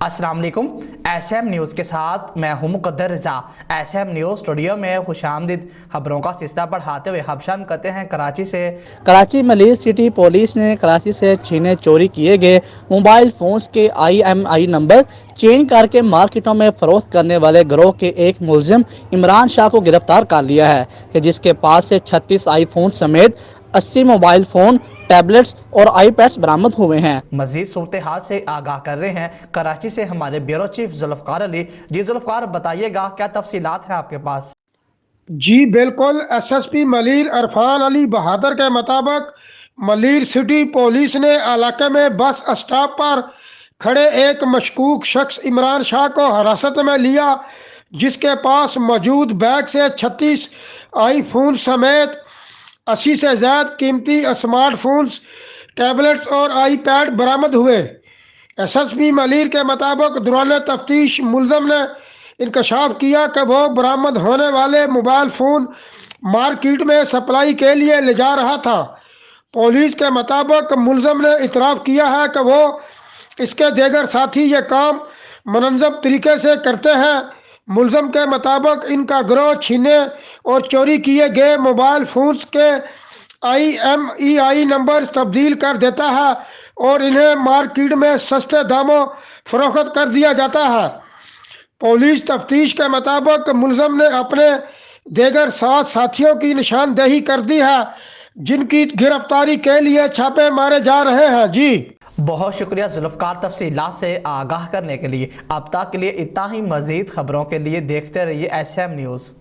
अस्सलाम वालेकुम। SM news के साथ मैं हूं मुक़द्दर रज़ा। SM न्यूज़ स्टूडियो में खुशामदीद। खबरों का सिलसिला बढ़ाते हुए हम करते हैं कराची से। कराची मलिर सिटी पुलिस ने कराची से छीने चोरी किए गए मोबाइल फ़ोन्स के IMEI नंबर चेंज करके मार्केटों में फ़रोख्त करने वाले गिरोह के एक मुलजिम इमरान शाह को गिरफ्तार कर लिया है कि जिसके पास से 36 iPhone समेत 80 मोबाइल फ़ोन, टैबलेट्स और iPads बरामद हुए हैं। मजीद सूरत हाल से आगाह कर रहे हैं कराची से हमारे ब्यूरो चीफ जुल्फ़कार अली। जी जुल्फ़कार, बताइएगा क्या तफसीलात हैं आपके पास? जी बिल्कुल। SSP मलिर अरफान अली बहादुर के मुताबिक मलिर सिटी पुलिस ने इलाके में बस स्टॉप पर खड़े एक मशकूक शख्स इमरान शाह को हिरासत में लिया, जिसके पास मौजूद बैग से 36 iPhone समेत 80 से ज़्यादा कीमती स्मार्टफोन्स, टैबलेट्स और iPad बरामद हुए। SSP मलिर के मुताबिक दौरान तफ्तीश मुलजम ने इंकशाफ किया कि वो बरामद होने वाले मोबाइल फ़ोन मार्केट में सप्लाई के लिए ले जा रहा था। पुलिस के मुताबिक मुलजम ने इतराफ़ किया है कि वो इसके दीगर साथी ये काम मुनज़्ज़म तरीके से करते हैं। मुलजम के मुताबिक इनका गिरोह छीने और चोरी किए गए मोबाइल फ़ोन्स के IMEI नंबर तब्दील कर देता है और इन्हें मार्केट में सस्ते दामों फरोख्त कर दिया जाता है। पुलिस तफ्तीश के मुताबिक मुलजम ने अपने दीगर 7 साथियों की निशानदेही कर दी है, जिनकी गिरफ्तारी के लिए छापे मारे जा रहे हैं। जी बहुत शुक्रिया जुल्फ़कार, तफसीलात से आगाह करने के लिए। अब तक के लिए इतना ही। मज़ीद खबरों के लिए देखते रहिए SM न्यूज़।